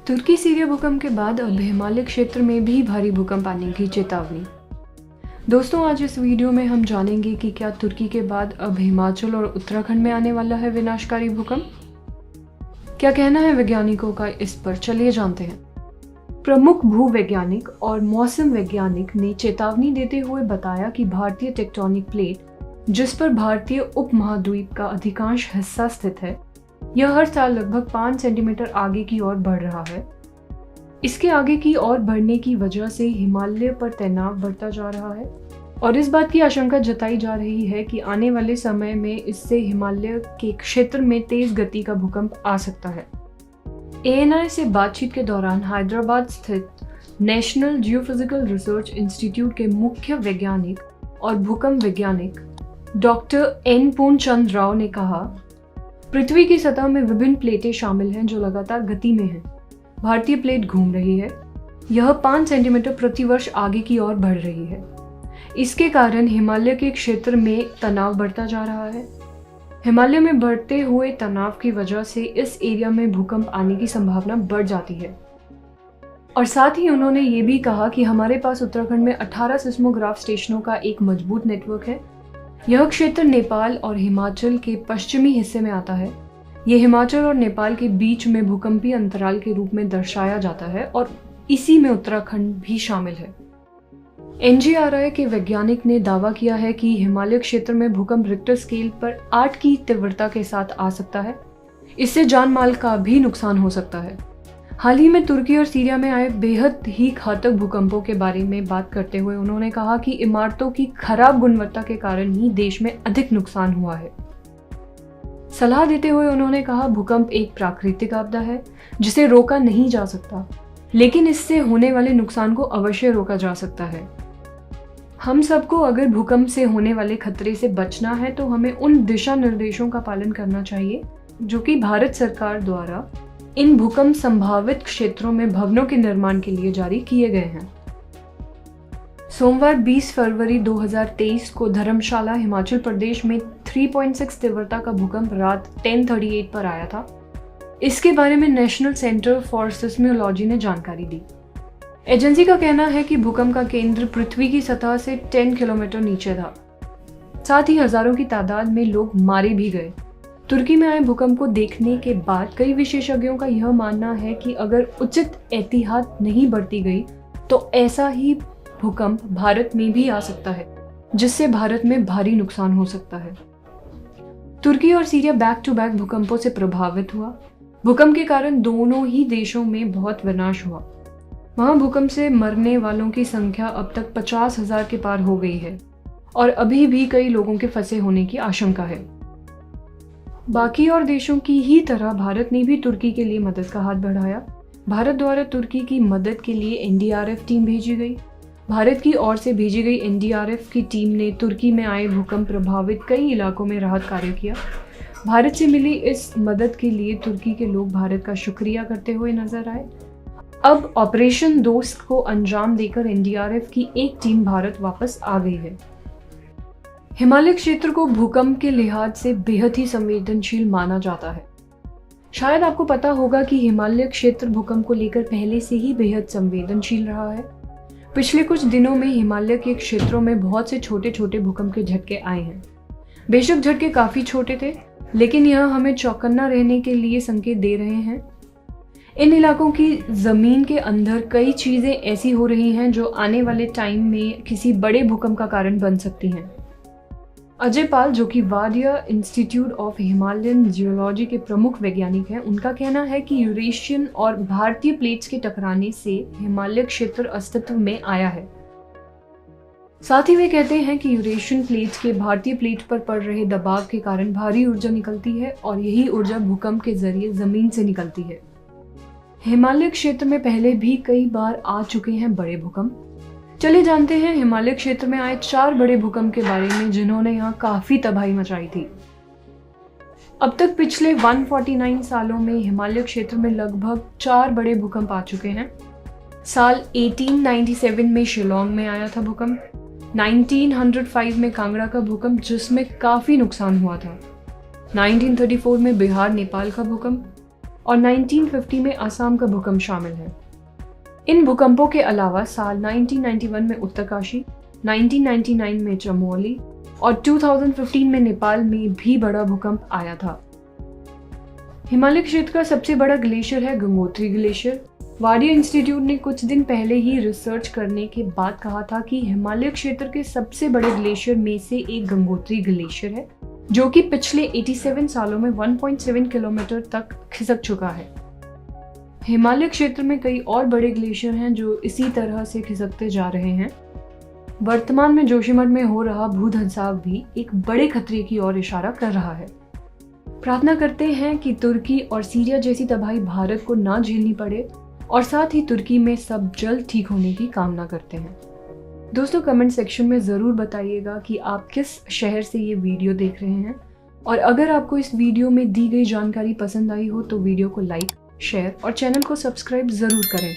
तुर्की Syria भूकंप के बाद अब हिमालय क्षेत्र में भी भारी भूकंप आने की चेतावनी। दोस्तों, आज इस वीडियो में हम जानेंगे कि क्या तुर्की के बाद अब हिमाचल और उत्तराखंड में आने वाला है विनाशकारी भूकंप। क्या कहना है वैज्ञानिकों का इस पर, चलिए जानते हैं। प्रमुख भूवैज्ञानिक और मौसम वैज्ञानिक ने चेतावनी देते हुए बताया कि भारतीय टेक्टोनिक प्लेट, जिस पर भारतीय उपमहाद्वीप का अधिकांश हिस्सा स्थित है, यह हर साल लगभग 5 सेंटीमीटर आगे की ओर बढ़ रहा है। इसके आगे की ओर बढ़ने की वजह से हिमालय पर तनाव बढ़ता जा रहा है और इस बात की आशंका जताई जा रही है कि आने वाले समय में इससे हिमालय के क्षेत्र में तेज गति का भूकंप आ सकता है। ANI से बातचीत के दौरान हैदराबाद स्थित नेशनल जियोफिजिकल रिसर्च इंस्टीट्यूट के मुख्य वैज्ञानिक और भूकंप वैज्ञानिक डॉक्टर N पूर्णचंद्र राव ने कहा, पृथ्वी की सतह में विभिन्न प्लेटें शामिल हैं जो लगातार गति में हैं। भारतीय प्लेट घूम रही है। यह 5 सेंटीमीटर प्रति वर्ष आगे की ओर बढ़ रही है। इसके कारण हिमालय के क्षेत्र में तनाव बढ़ता जा रहा है। हिमालय में बढ़ते हुए तनाव की वजह से इस एरिया में भूकंप आने की संभावना बढ़ जाती है। और साथ ही उन्होंने ये भी कहा कि हमारे पास उत्तराखंड में 18 सिस्मोग्राफ स्टेशनों का एक मजबूत नेटवर्क है। यह क्षेत्र नेपाल और हिमाचल के पश्चिमी हिस्से में आता है। यह हिमाचल और नेपाल के बीच में भूकंपीय अंतराल के रूप में दर्शाया जाता है और इसी में उत्तराखंड भी शामिल है। NGRI के वैज्ञानिक ने दावा किया है कि हिमालय क्षेत्र में भूकंप रिक्टर स्केल पर 8 की तीव्रता के साथ आ सकता है। इससे जान माल का भी नुकसान हो सकता है। हाल ही में तुर्की और सीरिया में आए बेहद ही घातक भूकंपों के बारे में बात करते हुए उन्होंने कहा कि इमारतों की खराब गुणवत्ता के कारण ही देश में अधिक नुकसान हुआ है। सलाह देते हुए उन्होंने कहा, भूकंप एक प्राकृतिक आपदा है जिसे रोका नहीं जा सकता, लेकिन इससे होने वाले नुकसान को अवश्य रोका जा सकता है। हम सबको अगर भूकंप से होने वाले खतरे से बचना है तो हमें उन दिशा निर्देशों का पालन करना चाहिए जो कि भारत सरकार द्वारा इन भूकंप संभावित क्षेत्रों में भवनों के निर्माण के लिए जारी किए गए हैं। सोमवार 20 फरवरी 2023 को धर्मशाला, हिमाचल प्रदेश में 3.6 तीव्रता का भूकंप रात 10:38 पर आया था। इसके बारे में नेशनल सेंटर फॉर सिस्मोलॉजी ने जानकारी दी। एजेंसी का कहना है कि भूकंप का केंद्र पृथ्वी की सतह से 10 किलोमीटर नीचे था। साथ ही हजारों की तादाद में लोग मारे भी गए। तुर्की में आए भूकंप को देखने के बाद कई विशेषज्ञों का यह मानना है कि अगर उचित एहतियात नहीं बरती गई तो ऐसा ही भूकंप भारत में भी आ सकता है, जिससे भारत में भारी नुकसान हो सकता है। तुर्की और सीरिया बैक टू बैक भूकंपों से प्रभावित हुआ। भूकंप के कारण दोनों ही देशों में बहुत विनाश हुआ। वहां भूकंप से मरने वालों की संख्या अब तक 50,000 के पार हो गई है और अभी भी कई लोगों के फंसे होने की आशंका है। बाकी और देशों की ही तरह भारत ने भी तुर्की के लिए मदद का हाथ बढ़ाया। भारत द्वारा तुर्की की मदद के लिए NDRF टीम भेजी गई। भारत की ओर से भेजी गई NDRF की टीम ने तुर्की में आए भूकंप प्रभावित कई इलाकों में राहत कार्य किया। भारत से मिली इस मदद के लिए तुर्की के लोग भारत का शुक्रिया करते हुए नजर आए। अब ऑपरेशन दोस्त को अंजाम देकर NDRF की एक टीम भारत वापस आ गई है। हिमालय क्षेत्र को भूकंप के लिहाज से बेहद ही संवेदनशील माना जाता है। शायद आपको पता होगा कि हिमालय क्षेत्र भूकंप को लेकर पहले से ही बेहद संवेदनशील रहा है। पिछले कुछ दिनों में हिमालय के क्षेत्रों में बहुत से छोटे छोटे भूकंप के झटके आए हैं। बेशक झटके काफी छोटे थे, लेकिन यह हमें चौकन्ना रहने के लिए संकेत दे रहे हैं। इन इलाकों की जमीन के अंदर कई चीजें ऐसी हो रही हैं जो आने वाले टाइम में किसी बड़े भूकंप का कारण बन सकती हैं। अजय पाल, जो कि Wadia institute of Himalayan geology के प्रमुख वैज्ञानिक हैं, उनका कहना है कि यूरेशियन और भारतीय प्लेट्स के टकराने से हिमालय क्षेत्र अस्तित्व में आया है। साथ ही वे कहते हैं कि यूरेशियन प्लेट्स के भारतीय प्लेट पर पड़ रहे दबाव के कारण भारी ऊर्जा निकलती है और यही ऊर्जा भूकंप के जरिए जमीन से निकलती है। हिमालय क्षेत्र में पहले भी कई बार आ चुके हैं बड़े भूकंप। चलिए जानते हैं हिमालय क्षेत्र में आए 4 बड़े भूकंप के बारे में जिन्होंने यहाँ काफी तबाही मचाई थी। अब तक पिछले 149 सालों में हिमालय क्षेत्र में लगभग 4 बड़े भूकंप आ चुके हैं। साल 1897 में शिलोंग में आया था भूकंप, 1905 में कांगड़ा का भूकंप जिसमें काफी नुकसान हुआ था, 1934 में बिहार नेपाल का भूकंप, और 1950 में असम का भूकंप शामिल है। इन भूकंपों के अलावा साल 1991 में उत्तरकाशी, 1999 में चमोली और 2015 में नेपाल में भी बड़ा भूकंप आया था। हिमालय क्षेत्र का सबसे बड़ा ग्लेशियर है गंगोत्री ग्लेशियर। वाडिया इंस्टीट्यूट ने कुछ दिन पहले ही रिसर्च करने के बाद कहा था कि हिमालय क्षेत्र के सबसे बड़े ग्लेशियर में से एक गंगोत्री ग्लेशियर है, जो कि पिछले 87 सालों में 1.7 किलोमीटर तक खिसक चुका है। हिमालय क्षेत्र में कई और बड़े ग्लेशियर हैं जो इसी तरह से खिसकते जा रहे हैं। वर्तमान में जोशीमठ में हो रहा भूधंसाव भी एक बड़े खतरे की ओर इशारा कर रहा है। प्रार्थना करते हैं कि तुर्की और सीरिया जैसी तबाही भारत को ना झेलनी पड़े और साथ ही तुर्की में सब जल्द ठीक होने की कामना करते हैं। दोस्तों, कमेंट सेक्शन में ज़रूर बताइएगा कि आप किस शहर से ये वीडियो देख रहे हैं, और अगर आपको इस वीडियो में दी गई जानकारी पसंद आई हो तो वीडियो को लाइक, शेयर और चैनल को सब्सक्राइब ज़रूर करें।